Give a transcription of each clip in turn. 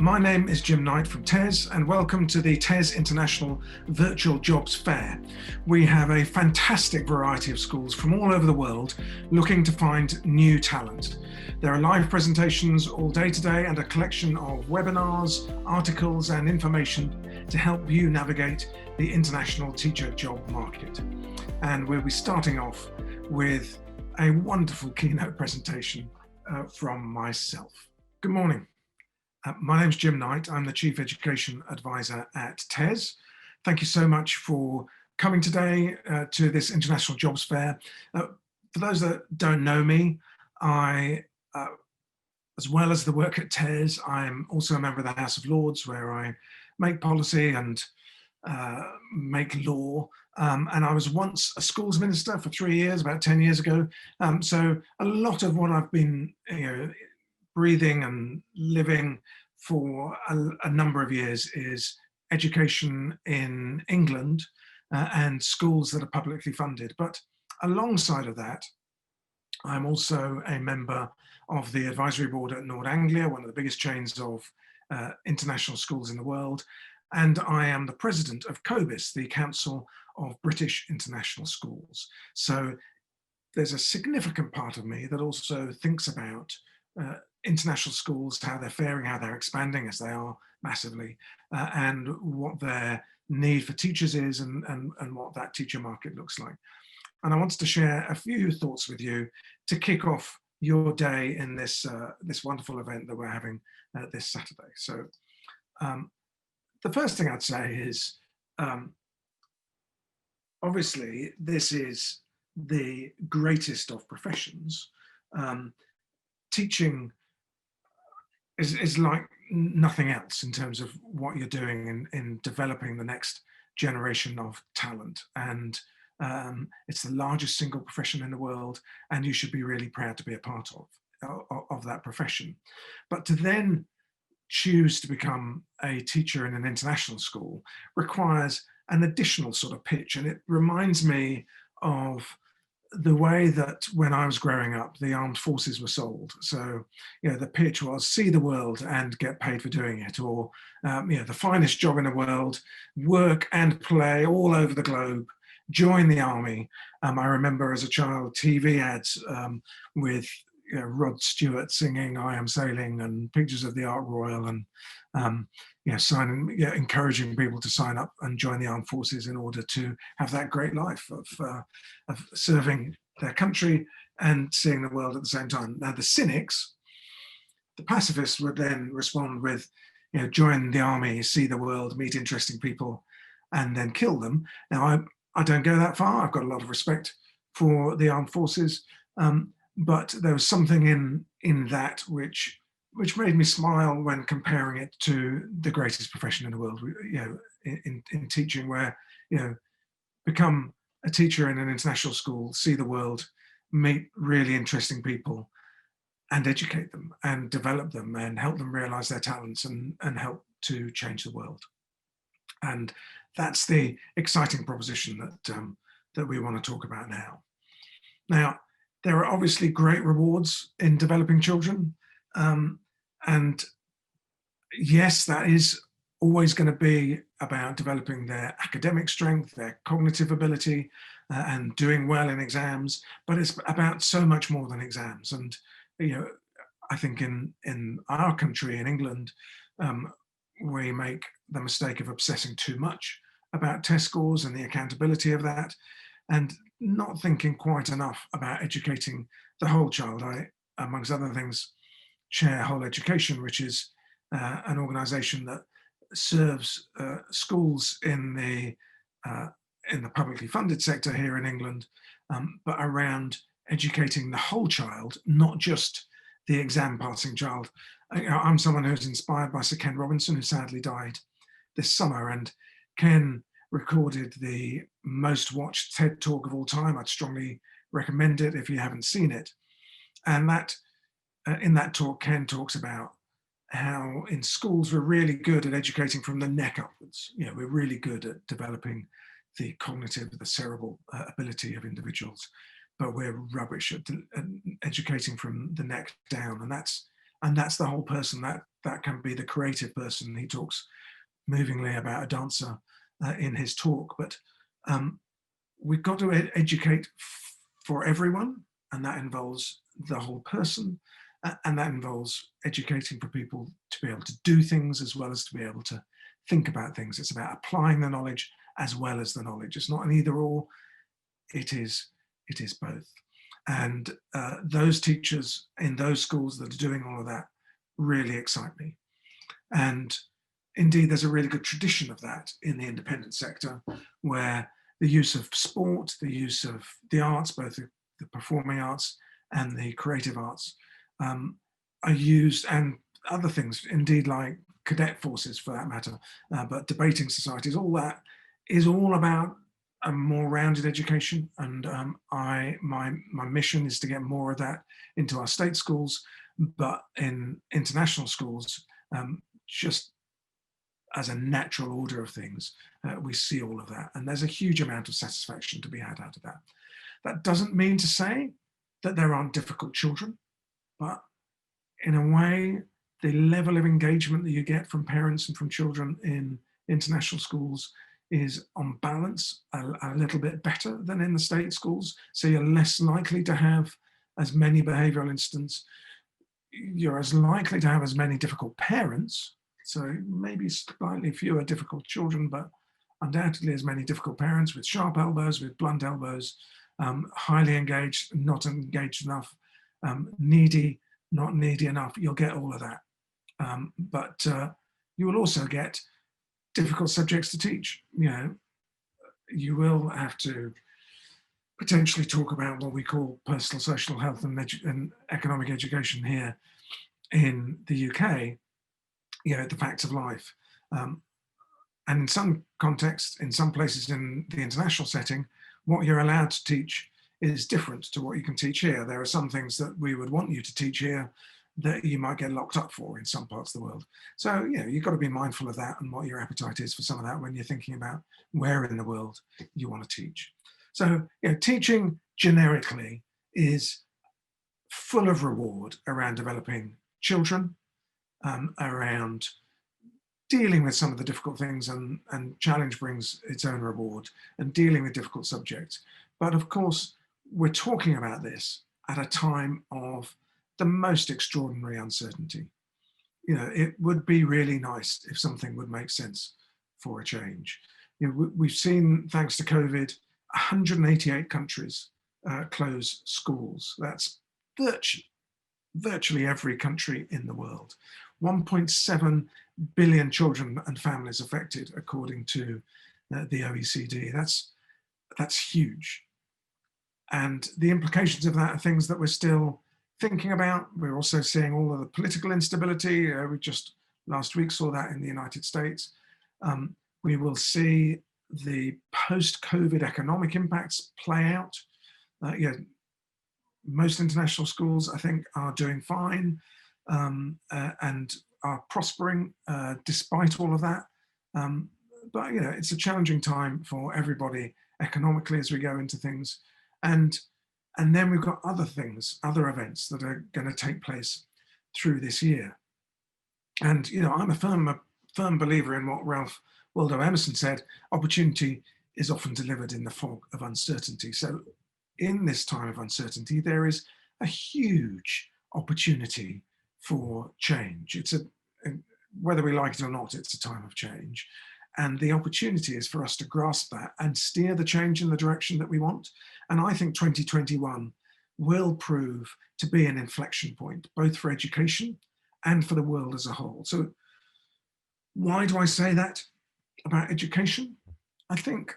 My name is Jim Knight from TES, and welcome to the TES International Virtual Jobs Fair. We have a fantastic variety of schools from all over the world looking to find new talent. There are live presentations all day today and a collection of webinars, articles and information to help you navigate the international teacher job market. And we'll be starting off with a wonderful keynote presentation from myself. Good morning. My name's Jim Knight. I'm the Chief Education Advisor at TES. Thank you so much for coming today to this International Jobs Fair. For those that don't know me, I, as well as the work at TES, I'm also a member of the House of Lords, where I make policy and make law. And I was once a schools minister for 3 years, about 10 years ago. So a lot of what I've been breathing and living for a number of years is education in England and schools that are publicly funded. But alongside of that, I'm also a member of the advisory board at Nord Anglia, one of the biggest chains of international schools in the world. And I am the president of COBIS, the Council of British International Schools. So there's a significant part of me that also thinks about international schools, how they're faring, how they're expanding, as they are massively, and what their need for teachers is and what that teacher market looks like. And I wanted to share a few thoughts with you to kick off your day in this, this wonderful event that we're having this Saturday. So the first thing I'd say is, obviously, this is the greatest of professions. Teaching is like nothing else in terms of what you're doing in developing the next generation of talent. And it's the largest single profession in the world, and you should be really proud to be a part of that profession. But to then choose to become a teacher in an international school requires an additional sort of pitch. And it reminds me of the way that when I was growing up, the armed forces were sold. So, the pitch was see the world and get paid for doing it, or, the finest job in the world, work and play all over the globe, join the army. I remember as a child, TV ads with Rod Stewart singing I Am Sailing and pictures of the Ark Royal and, encouraging people to sign up and join the armed forces in order to have that great life of serving their country and seeing the world at the same time. Now, the cynics, the pacifists, would then respond with, join the army, see the world, meet interesting people, and then kill them. Now, I don't go that far. I've got a lot of respect for the armed forces, but there was something in that which made me smile when comparing it to the greatest profession in the world, in teaching, where, become a teacher in an international school, see the world, meet really interesting people, and educate them and develop them and help them realize their talents and help to change the world. And that's the exciting proposition that we want to talk about now. Now, there are obviously great rewards in developing children. And yes, that is always going to be about developing their academic strength, their cognitive ability, and doing well in exams, but it's about so much more than exams. And, I think in our country, in England, we make the mistake of obsessing too much about test scores and the accountability of that, and not thinking quite enough about educating the whole child. I, amongst other things, chair Whole Education, which is an organisation that serves schools in the publicly funded sector here in England, but around educating the whole child, not just the exam passing child. I'm someone who's inspired by Sir Ken Robinson, who sadly died this summer, and Ken recorded the most watched TED talk of all time. I'd strongly recommend it if you haven't seen it. And that in that talk, Ken talks about how in schools we're really good at educating from the neck upwards. We're really good at developing the cognitive, the cerebral ability of individuals, but we're rubbish at educating from the neck down. And that's the whole person. That that can be the creative person. He talks movingly about a dancer in his talk, but we've got to educate for everyone, and that involves the whole person, and that involves educating for people to be able to do things as well as to be able to think about things. It's about applying the knowledge as well as the knowledge. It's not an either or, it is both. And those teachers in those schools that are doing all of that really excite me. And indeed, there's a really good tradition of that in the independent sector, where the use of sport, the use of the arts, both the performing arts and the creative arts, are used, and other things, indeed, like cadet forces for that matter, but debating societies, all that is all about a more rounded education. And my mission is to get more of that into our state schools, but in international schools, just as a natural order of things, we see all of that. And there's a huge amount of satisfaction to be had out of that. That doesn't mean to say that there aren't difficult children, but in a way, the level of engagement that you get from parents and from children in international schools is on balance a little bit better than in the state schools. So you're less likely to have as many behavioral incidents. You're as likely to have as many difficult parents. So maybe slightly fewer difficult children, but undoubtedly as many difficult parents with sharp elbows, with blunt elbows, highly engaged, not engaged enough, needy, not needy enough. You'll get all of that. But you will also get difficult subjects to teach. You know, you will have to potentially talk about what we call personal, social health and economic education here in the UK, you know, the facts of life. And in some contexts, in some places in the international setting, what you're allowed to teach is different to what you can teach here. There are some things that we would want you to teach here that you might get locked up for in some parts of the world. So, you know, you've got to be mindful of that and what your appetite is for some of that when you're thinking about where in the world you want to teach. So, you know, teaching generically is full of reward around developing children, around dealing with some of the difficult things, and challenge brings its own reward, and dealing with difficult subjects. But of course, we're talking about this at a time of the most extraordinary uncertainty. You know, it would be really nice if something would make sense for a change. You know, we've seen, thanks to COVID, 188 countries close schools. That's virtually every country in the world. 1.7 billion children and families affected, according to the OECD. That's huge. And the implications of that are things that we're still thinking about. We're also seeing all of the political instability. We just last week saw that in the United States. We will see the post-COVID economic impacts play out. Yeah, most international schools, I think, are doing fine and are prospering despite all of that. But, you know, it's a challenging time for everybody economically as we go into things. And then we've got other things, other events that are going to take place through this year. And, you know, I'm a firm believer in what Ralph Waldo Emerson said: opportunity is often delivered in the fog of uncertainty. So in this time of uncertainty, there is a huge opportunity for change. Whether we like it or not, it's a time of change. And the opportunity is for us to grasp that and steer the change in the direction that we want. And I think 2021 will prove to be an inflection point, both for education and for the world as a whole. So why do I say that about education? I think,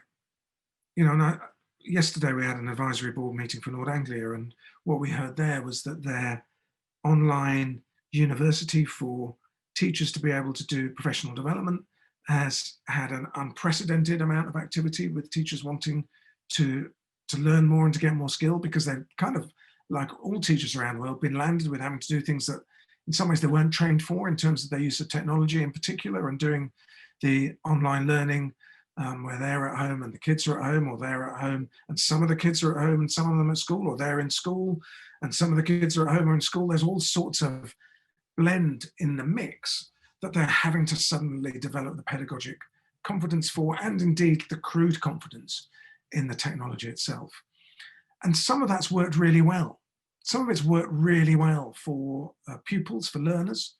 you know, yesterday we had an advisory board meeting for Nord Anglia, and what we heard there was that their online university for teachers to be able to do professional development has had an unprecedented amount of activity, with teachers wanting to learn more and to get more skill, because they've kind of, like all teachers around the world, been landed with having to do things that in some ways they weren't trained for, in terms of their use of technology in particular, and doing the online learning where they're at home and the kids are at home, or they're at home and some of the kids are at home and some of them at school, or they're in school and some of the kids are at home or in school. There's all sorts of blend in the mix that they're having to suddenly develop the pedagogic confidence for, and indeed the crude confidence in the technology itself. And some of that's worked really well. Some of it's worked really well for pupils, for learners.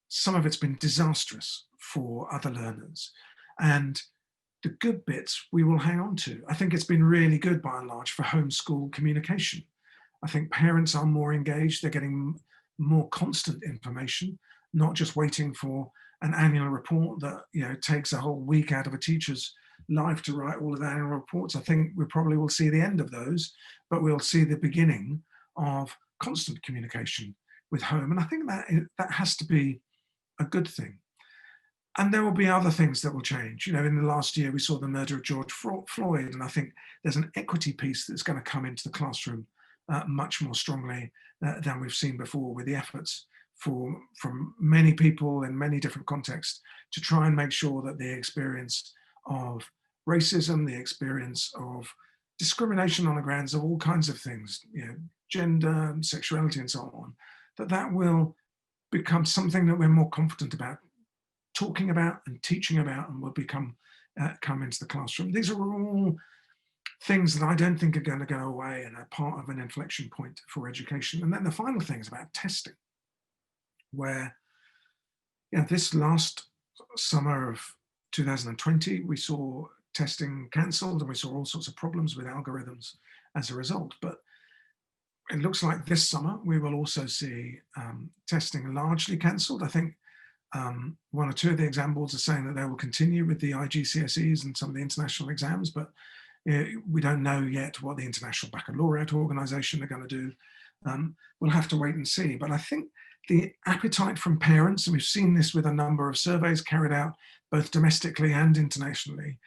Some of it's been disastrous for other learners. And the good bits we will hang on to. I think it's been really good by and large for homeschool communication. I think parents are more engaged, they're getting more constant information, not just waiting for an annual report that takes a whole week out of a teacher's life to write all of the annual reports. I think we probably will see the end of those, but we'll see the beginning of constant communication with home. And I think that has to be a good thing. And there will be other things that will change. In the last year, we saw the murder of George Floyd, and I think there's an equity piece that's going to come into the classroom much more strongly than we've seen before, with the efforts from many people in many different contexts to try and make sure that the experience of racism, the experience of discrimination on the grounds of all kinds of things, gender, sexuality, and so on, that will become something that we're more confident about talking about and teaching about, and will come into the classroom. These are all things that I don't think are going to go away and are part of an inflection point for education. And then the final thing is about testing, where this last summer of 2020, we saw testing cancelled and we saw all sorts of problems with algorithms as a result. But it looks like this summer we will also see testing largely cancelled. I think one or two of the exam boards are saying that they will continue with the IGCSEs and some of the international exams, but we don't know yet what the International Baccalaureate Organization are going to do. We'll have to wait and see. But I think the appetite from parents, and we've seen this with a number of surveys carried out both domestically and internationally,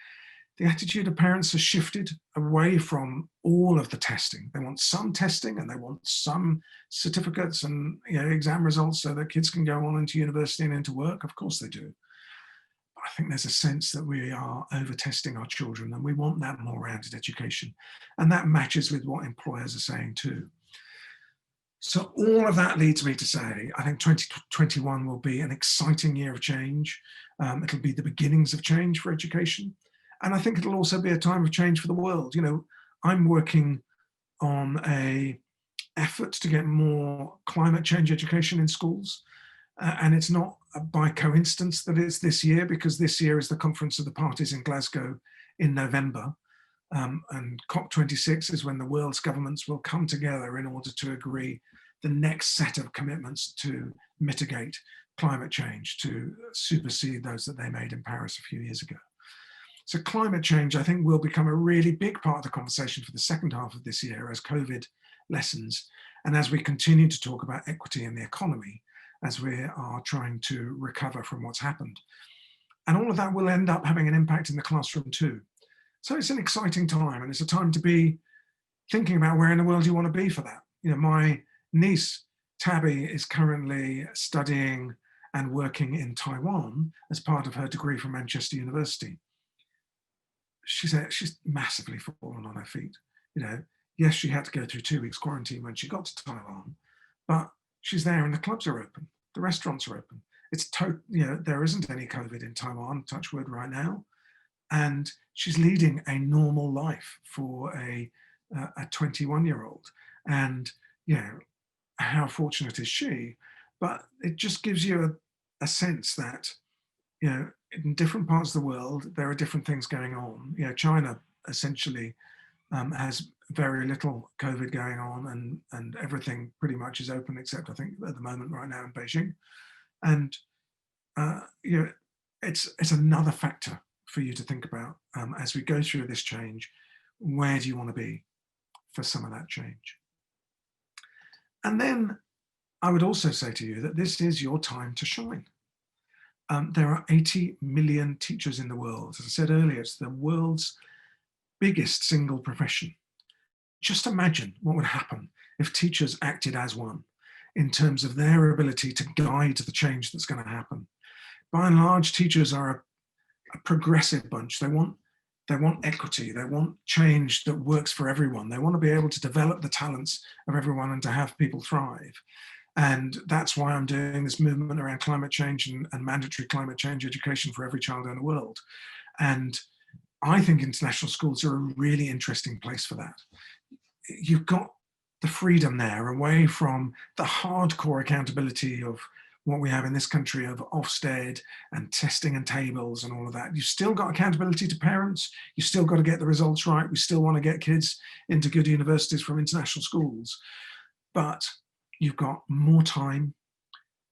the attitude of parents has shifted away from all of the testing. They want some testing and they want some certificates and exam results so that kids can go on into university and into work. Of course they do. But I think there's a sense that we are over-testing our children, and we want that more rounded education. And that matches with what employers are saying too. So all of that leads me to say, I think 2021 will be an exciting year of change. It'll be the beginnings of change for education. And I think it'll also be a time of change for the world. I'm working on an effort to get more climate change education in schools. And it's not by coincidence that it's this year, because this year is the Conference of the Parties in Glasgow in November. And COP26 is when the world's governments will come together in order to agree the next set of commitments to mitigate climate change, to supersede those that they made in Paris a few years ago. So climate change, I think, will become a really big part of the conversation for the second half of this year as COVID lessens, and as we continue to talk about equity in the economy, as we are trying to recover from what's happened. And all of that will end up having an impact in the classroom too. So it's an exciting time, and it's a time to be thinking about where in the world you want to be for that. My niece, Tabby, is currently studying and working in Taiwan as part of her degree from Manchester University. She's massively fallen on her feet. Yes, she had to go through 2 weeks quarantine when she got to Taiwan, but she's there and the clubs are open, the restaurants are open. There isn't any COVID in Taiwan, touch wood, right now, and she's leading a normal life for a 21-year-old. And how fortunate is she? But it just gives you a sense that in different parts of the world, there are different things going on. China essentially has very little COVID going on, and everything pretty much is open, except I think at the moment right now in Beijing. And it's another factor for you to think about as we go through this change. Where do you want to be for some of that change? And then I would also say to you that this is your time to shine. There are 80 million teachers in the world. As I said earlier, it's the world's biggest single profession. Just imagine what would happen if teachers acted as one in terms of their ability to guide the change that's going to happen. By and large, teachers are a progressive bunch. They want equity. They want change that works for everyone. They want to be able to develop the talents of everyone and to have people thrive. And that's why I'm doing this movement around climate change and mandatory climate change education for every child in the world. And I think international schools are a really interesting place for that. You've got the freedom there away from the hardcore accountability of what we have in this country of Ofsted and testing and tables and all of that. You've still got accountability to parents. You've still got to get the results right. We still want to get kids into good universities from international schools. But you've got more time,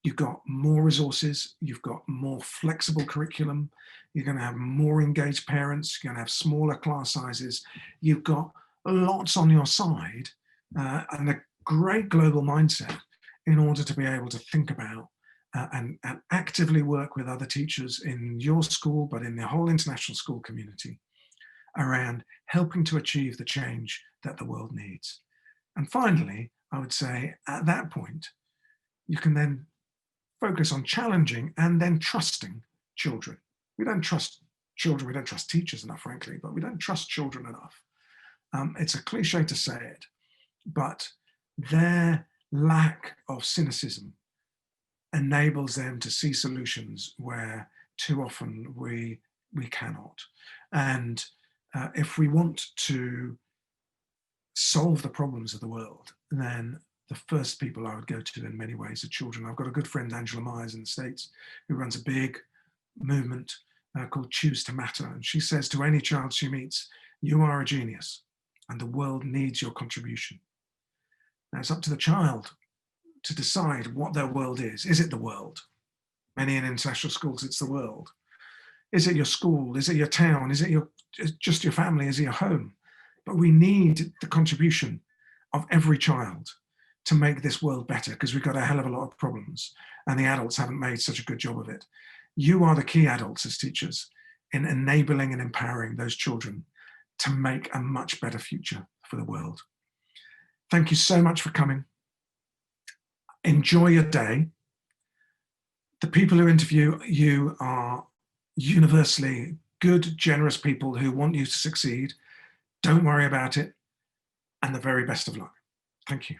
you've got more resources, you've got more flexible curriculum, you're going to have more engaged parents, you're going to have smaller class sizes, you've got lots on your side and a great global mindset in order to be able to think about and actively work with other teachers in your school, but in the whole international school community around helping to achieve the change that the world needs. And finally, I would say at that point, you can then focus on challenging and then trusting children. We don't trust children, we don't trust teachers enough, frankly, but we don't trust children enough. It's a cliche to say it, but their lack of cynicism enables them to see solutions where too often we cannot. And if we want to solve the problems of the world, then the first people I would go to in many ways are children. I've got a good friend, Angela Myers in the States, who runs a big movement called Choose to Matter. And she says to any child she meets, you are a genius and the world needs your contribution. Now it's up to the child to decide what their world is. Is it the world? Many in international schools, it's the world. Is it your school? Is it your town? Is it just your family? Is it your home? But we need the contribution of every child to make this world better, because we've got a hell of a lot of problems and the adults haven't made such a good job of it. You are the key adults as teachers in enabling and empowering those children to make a much better future for the world. Thank you so much for coming. Enjoy your day. The people who interview you are universally good, generous people who want you to succeed. Don't worry about it, and the very best of luck. Thank you.